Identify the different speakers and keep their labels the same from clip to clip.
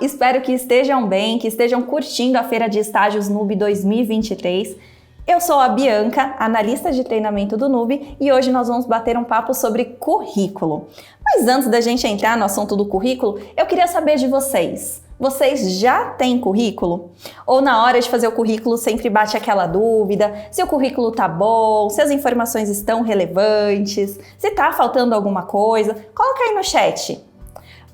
Speaker 1: Espero que estejam bem, que estejam curtindo a Feira de Estágios NUB 2023. Eu sou a Bianca, analista de treinamento do NUB, e hoje nós vamos bater um papo sobre currículo. Mas antes da gente entrar no assunto do currículo, eu queria saber de vocês. Vocês já têm currículo? Ou na hora de fazer o currículo sempre bate aquela dúvida se o currículo tá bom, se as informações estão relevantes, se tá faltando alguma coisa? Coloca aí no chat.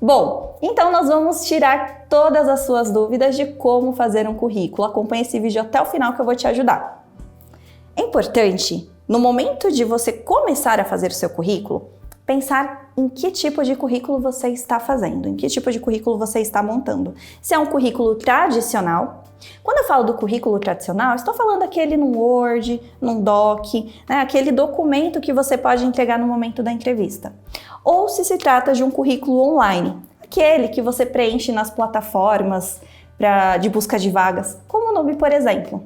Speaker 1: Bom, então nós vamos tirar todas as suas dúvidas de como fazer um currículo. Acompanhe esse vídeo até o final que eu vou te ajudar. É importante, no momento de você começar a fazer o seu currículo, pensar em que tipo de currículo você está fazendo, em que tipo de currículo você está montando. Se é um currículo tradicional. Quando eu falo do currículo tradicional, estou falando aquele num Word, num Doc, né, aquele documento que você pode entregar no momento da entrevista. Ou se trata de um currículo online, aquele que você preenche nas plataformas de busca de vagas, como o NUB, por exemplo.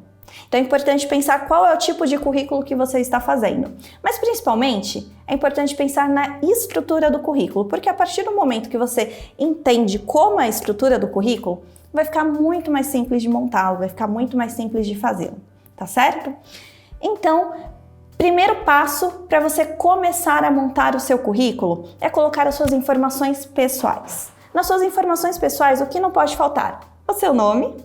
Speaker 1: Então é importante pensar qual é o tipo de currículo que você está fazendo. Mas principalmente é importante pensar na estrutura do currículo, porque a partir do momento que você entende como é a estrutura do currículo, vai ficar muito mais simples de montá-lo, vai ficar muito mais simples de fazê-lo, tá certo? Então, primeiro passo para você começar a montar o seu currículo é colocar as suas informações pessoais. Nas suas informações pessoais, o que não pode faltar? O seu nome,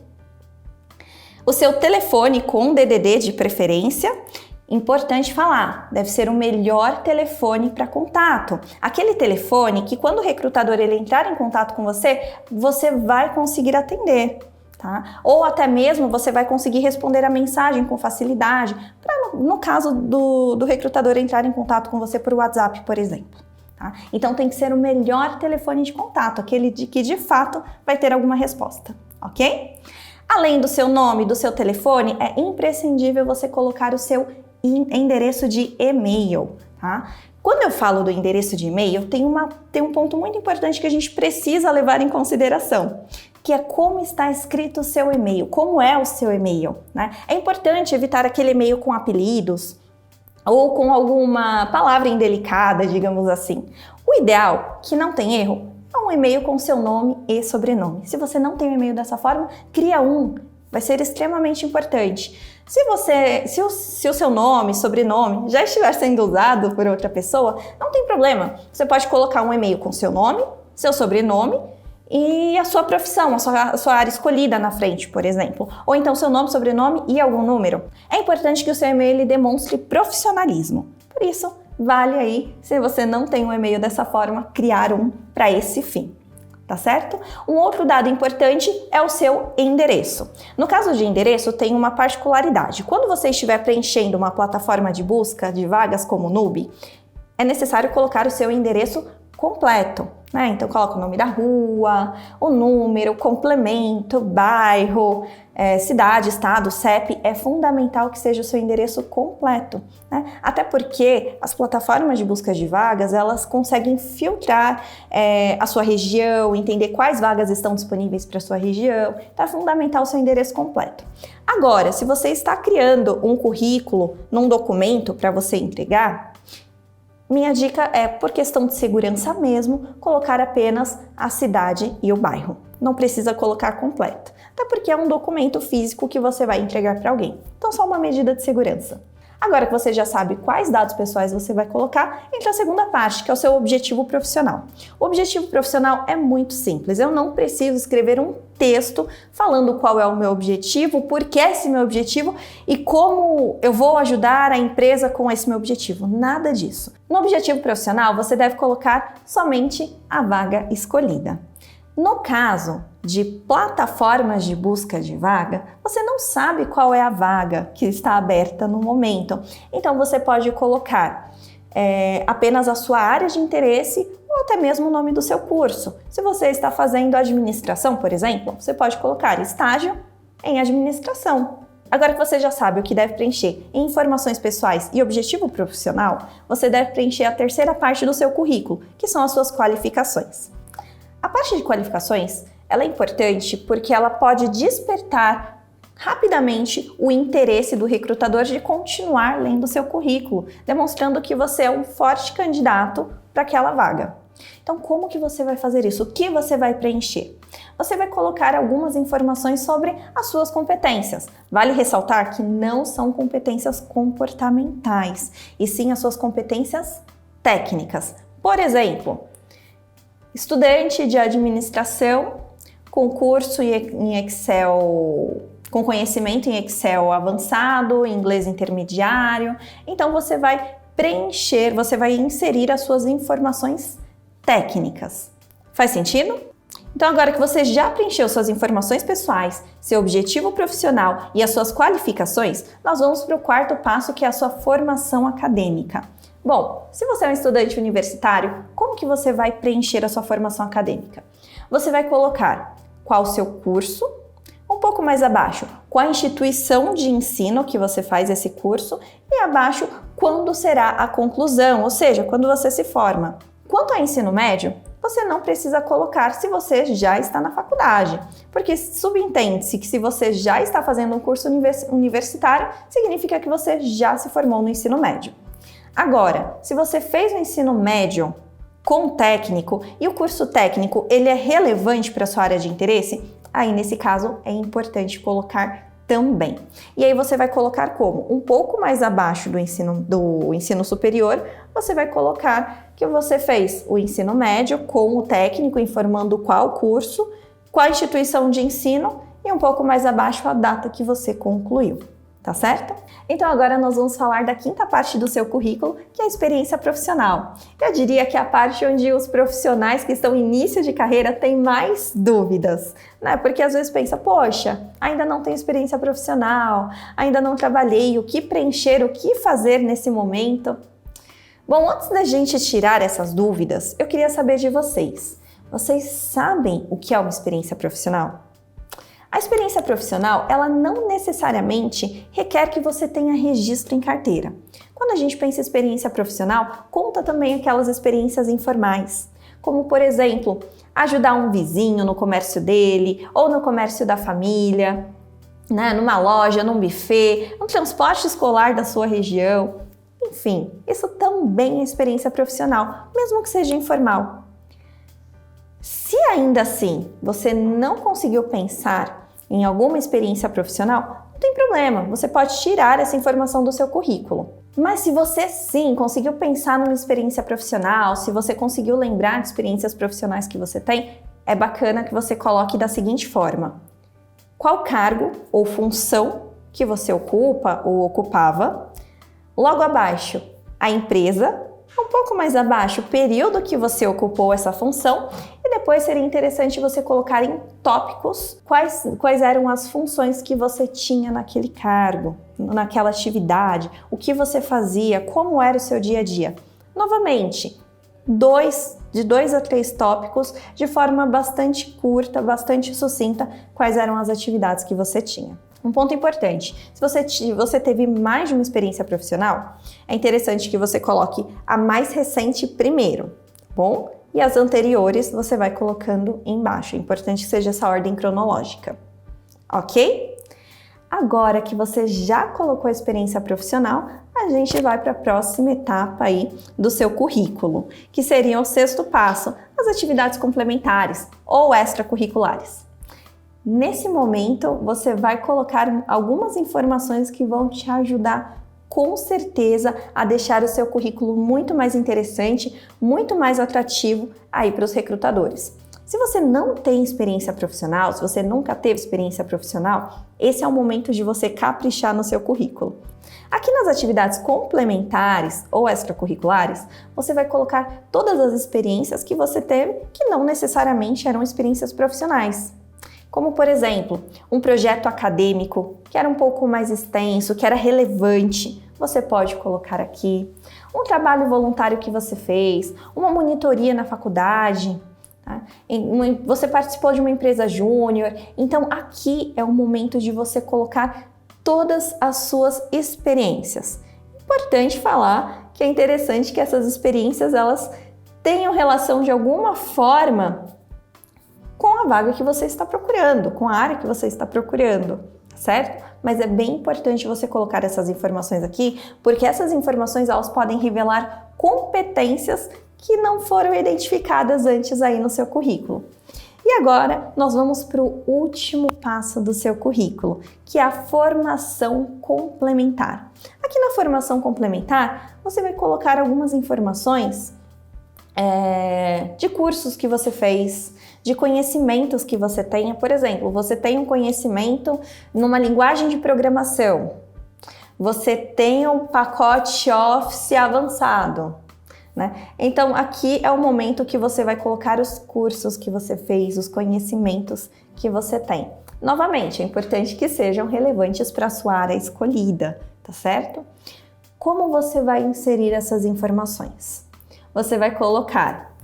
Speaker 1: o seu telefone com DDD de preferência. Importante falar, deve ser o melhor telefone para contato. Aquele telefone que quando o recrutador ele entrar em contato com você, você vai conseguir atender, tá? Ou até mesmo você vai conseguir responder a mensagem com facilidade, no caso do recrutador entrar em contato com você por WhatsApp, por exemplo. Tá? Então tem que ser o melhor telefone de contato, aquele que de fato vai ter alguma resposta, ok? Além do seu nome, do seu telefone, é imprescindível você colocar o seu endereço de e-mail, tá? Quando eu falo do endereço de e-mail, tem um ponto muito importante que a gente precisa levar em consideração, que é como está escrito o seu e-mail, como é o seu e-mail, né? É importante evitar aquele e-mail com apelidos ou com alguma palavra indelicada, digamos assim. O ideal, que não tem erro, é um e-mail com seu nome e sobrenome. Se você não tem um e-mail dessa forma, cria um. Vai ser extremamente importante. Se o seu nome, sobrenome já estiver sendo usado por outra pessoa, não tem problema. Você pode colocar um e-mail com seu nome, seu sobrenome e a sua profissão, a sua área escolhida na frente, por exemplo. Ou então seu nome, sobrenome e algum número. É importante que o seu e-mail ele demonstre profissionalismo. Por isso, vale aí, se você não tem um e-mail dessa forma, criar um para esse fim. Tá certo? Um outro dado importante é o seu endereço. No caso de endereço, tem uma particularidade. Quando você estiver preenchendo uma plataforma de busca de vagas como o NUB, é necessário colocar o seu endereço completo, né? Então coloca o nome da rua, o número, complemento, bairro, cidade, estado, CEP. É fundamental que seja o seu endereço completo, né? Até porque as plataformas de busca de vagas, elas conseguem filtrar a sua região, entender quais vagas estão disponíveis para a sua região. Então é fundamental o seu endereço completo. Agora, se você está criando um currículo num documento para você entregar, minha dica é, por questão de segurança mesmo, colocar apenas a cidade e o bairro. Não precisa colocar completo, até porque é um documento físico que você vai entregar para alguém. Então, só uma medida de segurança. Agora que você já sabe quais dados pessoais você vai colocar, entra a segunda parte, que é o seu objetivo profissional. O objetivo profissional é muito simples. Eu não preciso escrever um texto falando qual é o meu objetivo, por que esse meu objetivo e como eu vou ajudar a empresa com esse meu objetivo. Nada disso. No objetivo profissional, você deve colocar somente a vaga escolhida. No caso de plataformas de busca de vaga, você não sabe qual é a vaga que está aberta no momento. Então você pode colocar apenas a sua área de interesse ou até mesmo o nome do seu curso. Se você está fazendo administração, por exemplo, você pode colocar estágio em administração. Agora que você já sabe o que deve preencher em informações pessoais e objetivo profissional, você deve preencher a terceira parte do seu currículo, que são as suas qualificações. A parte de qualificações, ela é importante porque ela pode despertar rapidamente o interesse do recrutador de continuar lendo seu currículo, demonstrando que você é um forte candidato para aquela vaga. Então, como que você vai fazer isso? O que você vai preencher? Você vai colocar algumas informações sobre as suas competências. Vale ressaltar que não são competências comportamentais, e sim as suas competências técnicas. Por exemplo, estudante de administração com curso em Excel, com conhecimento em Excel avançado, inglês intermediário. Então você vai preencher, você vai inserir as suas informações técnicas. Faz sentido? Então agora que você já preencheu suas informações pessoais, seu objetivo profissional e as suas qualificações, nós vamos para o quarto passo, que é a sua formação acadêmica. Bom, se você é um estudante universitário, como que você vai preencher a sua formação acadêmica? Você vai colocar qual o seu curso, um pouco mais abaixo, qual a instituição de ensino que você faz esse curso, e abaixo, quando será a conclusão, ou seja, quando você se forma. Quanto ao ensino médio, você não precisa colocar se você já está na faculdade, porque subentende-se que se você já está fazendo um curso universitário, significa que você já se formou no ensino médio. Agora, se você fez o ensino médio com técnico e o curso técnico ele é relevante para a sua área de interesse, aí nesse caso é importante colocar também. E aí você vai colocar como? Um pouco mais abaixo do ensino superior, você vai colocar que você fez o ensino médio com o técnico, informando qual curso, qual instituição de ensino e um pouco mais abaixo a data que você concluiu. Tá certo? Então agora nós vamos falar da quinta parte do seu currículo, que é a experiência profissional. Eu diria que é a parte onde os profissionais que estão em início de carreira têm mais dúvidas, né? Porque às vezes pensa, poxa, ainda não tenho experiência profissional, ainda não trabalhei, o que preencher, o que fazer nesse momento? Bom, antes da gente tirar essas dúvidas, eu queria saber de vocês. Vocês sabem o que é uma experiência profissional? A experiência profissional, ela não necessariamente requer que você tenha registro em carteira. Quando a gente pensa em experiência profissional, conta também aquelas experiências informais, como, por exemplo, ajudar um vizinho no comércio dele ou no comércio da família, né, numa loja, num buffet, no transporte escolar da sua região. Enfim, isso também é experiência profissional, mesmo que seja informal. Se ainda assim você não conseguiu pensar em alguma experiência profissional, não tem problema, você pode tirar essa informação do seu currículo. Mas se você sim conseguiu pensar numa experiência profissional, se você conseguiu lembrar de experiências profissionais que você tem, é bacana que você coloque da seguinte forma: qual cargo ou função que você ocupa ou ocupava, logo abaixo a empresa, um pouco mais abaixo o período que você ocupou essa função, e depois seria interessante você colocar em tópicos quais eram as funções que você tinha naquele cargo, naquela atividade, o que você fazia, como era o seu dia a dia. Novamente, de 2 a 3 tópicos, de forma bastante curta, bastante sucinta, quais eram as atividades que você tinha. Um ponto importante, se você teve mais de uma experiência profissional, é interessante que você coloque a mais recente primeiro, tá bom? E as anteriores você vai colocando embaixo. É importante que seja essa ordem cronológica, ok? Agora que você já colocou a experiência profissional, a gente vai para a próxima etapa aí do seu currículo, que seria o 6º passo, as atividades complementares ou extracurriculares. Nesse momento, você vai colocar algumas informações que vão te ajudar com certeza a deixar o seu currículo muito mais interessante, muito mais atrativo aí para os recrutadores. Se você não tem experiência profissional, se você nunca teve experiência profissional, esse é o momento de você caprichar no seu currículo. Aqui nas atividades complementares ou extracurriculares, você vai colocar todas as experiências que você teve que não necessariamente eram experiências profissionais. Como, por exemplo, um projeto acadêmico que era um pouco mais extenso, que era relevante, você pode colocar aqui. Um trabalho voluntário que você fez, uma monitoria na faculdade, tá? Você participou de uma empresa júnior. Então, aqui é o momento de você colocar todas as suas experiências. Importante falar que é interessante que essas experiências elas tenham relação de alguma forma com a vaga que você está procurando, com a área que você está procurando, certo? Mas é bem importante você colocar essas informações aqui, porque essas informações elas podem revelar competências que não foram identificadas antes aí no seu currículo. E agora nós vamos para o último passo do seu currículo, que é a formação complementar. Aqui na formação complementar, você vai colocar algumas informações de cursos que você fez, de conhecimentos que você tenha. Por exemplo, você tem um conhecimento numa linguagem de programação, você tem um pacote Office avançado, né? Então, aqui é o momento que você vai colocar os cursos que você fez, os conhecimentos que você tem. Novamente, é importante que sejam relevantes para a sua área escolhida, tá certo? Como você vai inserir essas informações? Você vai colocar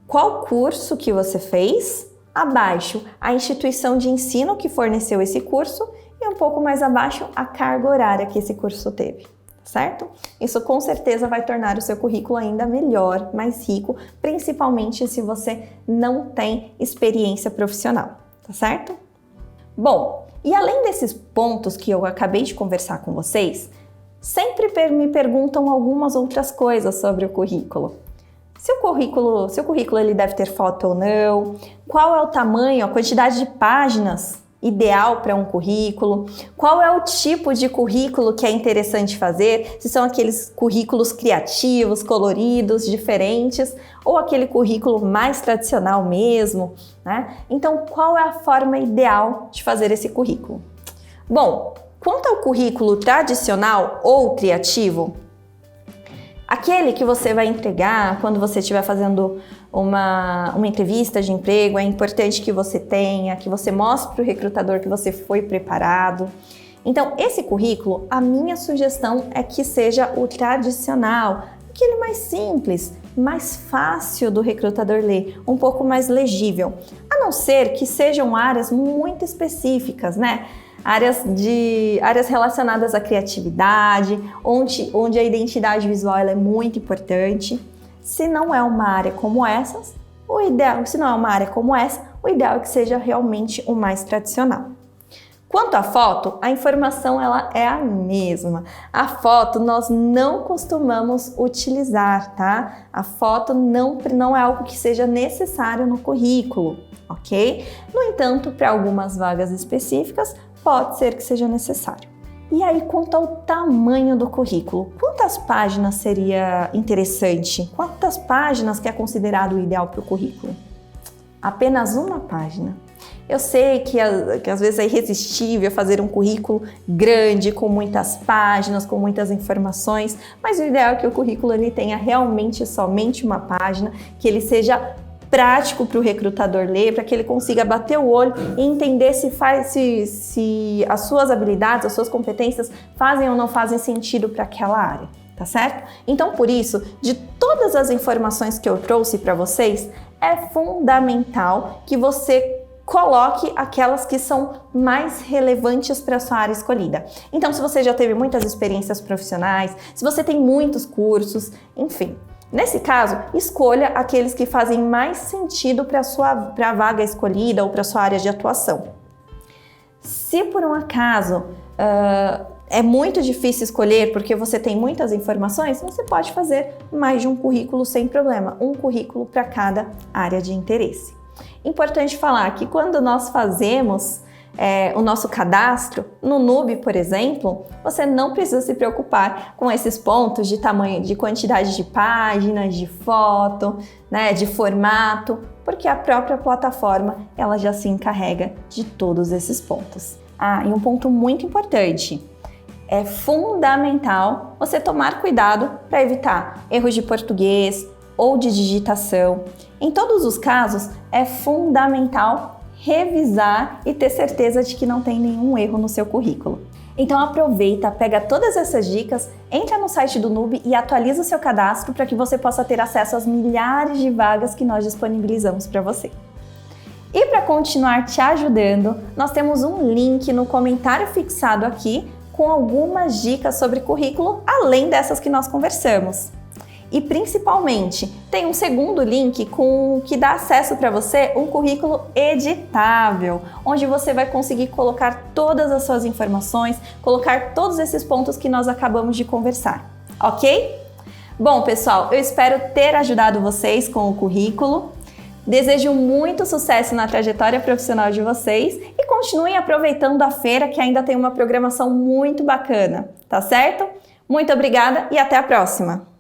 Speaker 1: qual curso que você fez, abaixo a instituição de ensino que forneceu esse curso e um pouco mais abaixo a carga horária que esse curso teve, certo? Isso com certeza vai tornar o seu currículo ainda melhor, mais rico, principalmente se você não tem experiência profissional, tá certo? Bom, e além desses pontos que eu acabei de conversar com vocês, sempre me perguntam algumas outras coisas sobre o currículo. Seu currículo ele deve ter foto ou não? Qual é o tamanho, a quantidade de páginas ideal para um currículo? Qual é o tipo de currículo que é interessante fazer? Se são aqueles currículos criativos, coloridos, diferentes, ou aquele currículo mais tradicional mesmo, né? Então, qual é a forma ideal de fazer esse currículo? Bom, quanto ao currículo tradicional ou criativo, aquele que você vai entregar quando você estiver fazendo uma entrevista de emprego, é importante que você tenha, que você mostre para o recrutador que você foi preparado. Então, esse currículo, a minha sugestão é que seja o tradicional, aquele mais simples, mais fácil do recrutador ler, um pouco mais legível. A não ser que sejam áreas muito específicas, né? Áreas relacionadas à criatividade, onde a identidade visual ela é muito importante. Se não é uma área como essas, o ideal é que seja realmente o mais tradicional. Quanto à foto, a informação ela é a mesma. A foto nós não costumamos utilizar, tá? A foto não é algo que seja necessário no currículo, ok? No entanto, para algumas vagas específicas, pode ser que seja necessário. E aí, quanto ao tamanho do currículo, quantas páginas seria interessante? Quantas páginas que é considerado o ideal para o currículo? Apenas uma página. Eu sei que às vezes é irresistível fazer um currículo grande, com muitas páginas, com muitas informações, mas o ideal é que o currículo ele tenha realmente somente uma página, que ele seja prático para o recrutador ler, para que ele consiga bater o olho e entender se as suas habilidades, as suas competências fazem ou não fazem sentido para aquela área, tá certo? Então, por isso, de todas as informações que eu trouxe para vocês, é fundamental que você coloque aquelas que são mais relevantes para a sua área escolhida. Então, se você já teve muitas experiências profissionais, se você tem muitos cursos, enfim, nesse caso, escolha aqueles que fazem mais sentido para a vaga escolhida ou para a sua área de atuação. Se por um acaso é muito difícil escolher porque você tem muitas informações, você pode fazer mais de um currículo sem problema, um currículo para cada área de interesse. Importante falar que quando nós fazemos o nosso cadastro no Nubi, por exemplo, você não precisa se preocupar com esses pontos de tamanho, de quantidade de páginas, de foto, né, de formato, porque a própria plataforma ela já se encarrega de todos esses pontos. Ah, e um ponto muito importante, é fundamental você tomar cuidado para evitar erros de português ou de digitação. Em todos os casos, é fundamental revisar e ter certeza de que não tem nenhum erro no seu currículo. Então aproveita, pega todas essas dicas, entra no site do Nubi e atualiza o seu cadastro para que você possa ter acesso às milhares de vagas que nós disponibilizamos para você. E para continuar te ajudando, nós temos um link no comentário fixado aqui com algumas dicas sobre currículo, além dessas que nós conversamos. E principalmente, tem um segundo link que dá acesso para você um currículo editável, onde você vai conseguir colocar todas as suas informações, colocar todos esses pontos que nós acabamos de conversar, ok? Bom, pessoal, eu espero ter ajudado vocês com o currículo. Desejo muito sucesso na trajetória profissional de vocês e continuem aproveitando a feira, que ainda tem uma programação muito bacana, tá certo? Muito obrigada e até a próxima!